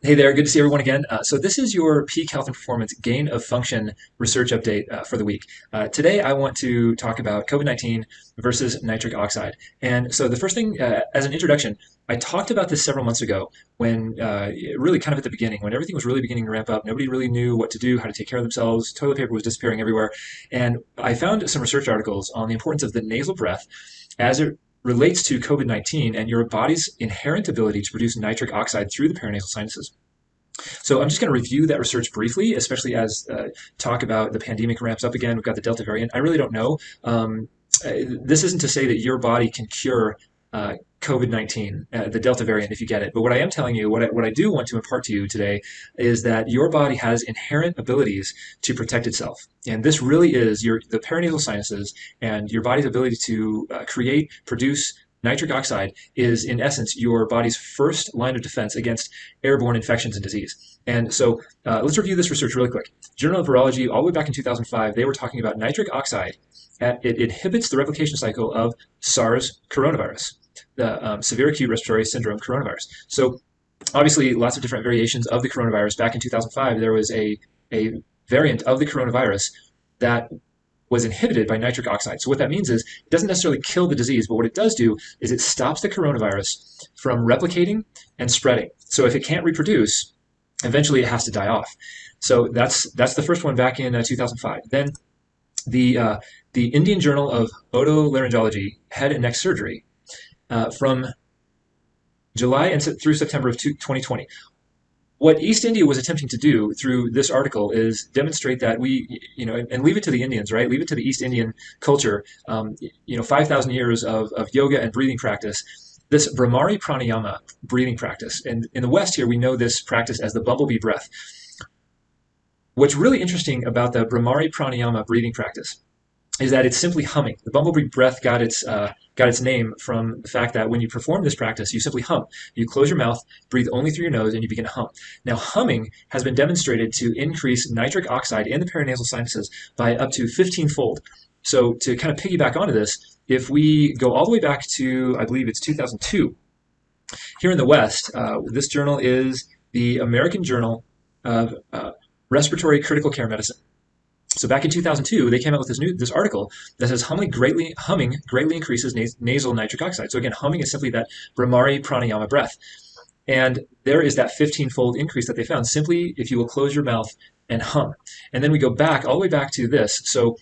Hey there, good to see everyone again. So this is your peak health and performance gain of function research update for the week. Today I want to talk about COVID-19 versus nitric oxide. And so the first thing, as an introduction, I talked about this several months ago when really kind of at the beginning, when everything was really beginning to ramp up. Nobody really knew what to do, how to take care of themselves. Toilet paper was disappearing everywhere. And I found some research articles on the importance of the nasal breath as it relates to COVID-19 and your body's inherent ability to produce nitric oxide through the paranasal sinuses. So I'm just going to review that research briefly, especially as talk about the pandemic ramps up again. We've got the Delta variant. I really don't know. This isn't to say that your body can cure COVID-19, the Delta variant, if you get it. But what I am telling you, what I do want to impart to you today is that your body has inherent abilities to protect itself. And this really is the paranasal sinuses and your body's ability to produce nitric oxide is, in essence, your body's first line of defense against airborne infections and disease. And so let's review this research really quick. Journal of Virology, all the way back in 2005, they were talking about nitric oxide. It inhibits the replication cycle of SARS Coronavirus, the severe acute respiratory syndrome coronavirus. So obviously, lots of different variations of the coronavirus. Back in 2005, there was a variant of the coronavirus that was inhibited by nitric oxide. So what that means is it doesn't necessarily kill the disease, but what it does do is it stops the coronavirus from replicating and spreading. So if it can't reproduce, eventually it has to die off. So that's the first one back in 2005. Then the Indian Journal of Otolaryngology, Head and Neck Surgery, from July and through September of 2020. What East India was attempting to do through this article is demonstrate that and leave it to the Indians, right? Leave it to the East Indian culture, 5,000 years of yoga and breathing practice. This Brahmari Pranayama breathing practice. And in the West here, we know this practice as the bumblebee breath. What's really interesting about the Brahmari Pranayama breathing practice is that it's simply humming. The bumblebee breath got its name from the fact that when you perform this practice, you simply hum. You close your mouth, breathe only through your nose, and you begin to hum. Now, humming has been demonstrated to increase nitric oxide in the paranasal sinuses by up to 15-fold. So to kind of piggyback onto this, if we go all the way back to, I believe it's 2002, here in the West, this journal is the American Journal of Respiratory Critical Care Medicine. So back in 2002, they came out with this article that says humming greatly increases nasal nitric oxide. So again, humming is simply that Brahmari Pranayama breath. And there is that 15-fold increase that they found simply if you will close your mouth and hum. And then we go back all the way back to this. So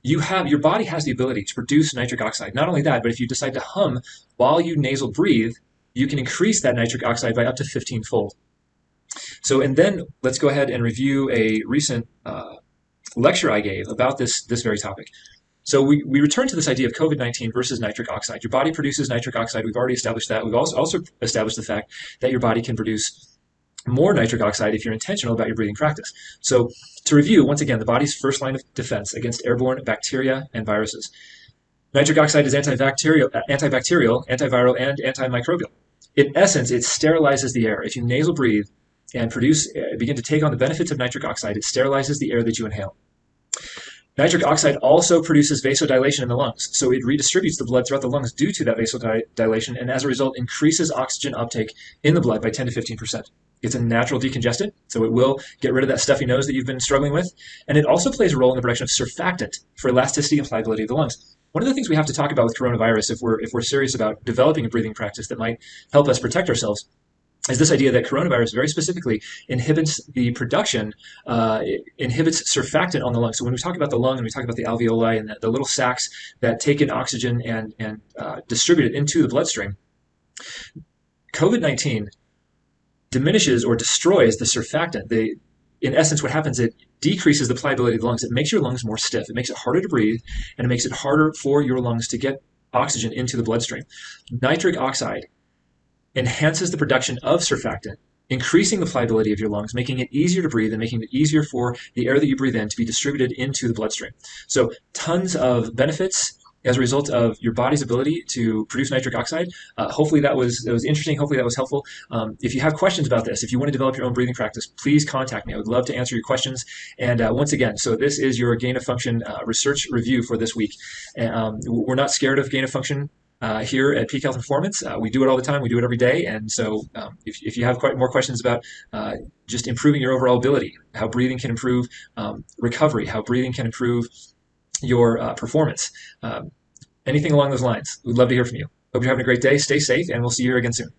your body has the ability to produce nitric oxide. Not only that, but if you decide to hum while you nasal breathe, you can increase that nitric oxide by up to 15-fold. So, and then let's go ahead and review a recent lecture I gave about this very topic. So we return to this idea of COVID-19 versus nitric oxide. Your body produces nitric oxide. We've already established that. We've also established the fact that your body can produce more nitric oxide if you're intentional about your breathing practice. So to review, once again, the body's first line of defense against airborne bacteria and viruses. Nitric oxide is antibacterial, antiviral, and antimicrobial. In essence, it sterilizes the air. If you nasal breathe and begin to take on the benefits of nitric oxide, it sterilizes the air that you inhale. Nitric oxide also produces vasodilation in the lungs, so it redistributes the blood throughout the lungs due to that vasodilation, and as a result, increases oxygen uptake in the blood by 10 to 15%. It's a natural decongestant, so it will get rid of that stuffy nose that you've been struggling with, and it also plays a role in the production of surfactant for elasticity and pliability of the lungs. One of the things we have to talk about with coronavirus, if we're serious about developing a breathing practice that might help us protect ourselves, is this idea that coronavirus very specifically inhibits the production, inhibits surfactant on the lung. So when we talk about the lung and we talk about the alveoli and the little sacs that take in oxygen and distribute it into the bloodstream, COVID-19 diminishes or destroys the surfactant. In essence, what happens, it decreases the pliability of the lungs. It makes your lungs more stiff. It makes it harder to breathe, and it makes it harder for your lungs to get oxygen into the bloodstream. Nitric oxide enhances the production of surfactant, increasing the pliability of your lungs, making it easier to breathe and making it easier for the air that you breathe in to be distributed into the bloodstream. So tons of benefits as a result of your body's ability to produce nitric oxide. Hopefully that was interesting. Hopefully that was helpful. If you have questions about this, if you want to develop your own breathing practice, please contact me. I would love to answer your questions. And once again, so this is your gain of function research review for this week. We're not scared of gain of function here at Peak Health Performance. We do it all the time. We do it every day. And so if you have quite more questions about just improving your overall ability, how breathing can improve recovery, how breathing can improve your performance, anything along those lines, we'd love to hear from you. Hope you're having a great day. Stay safe, and we'll see you here again soon.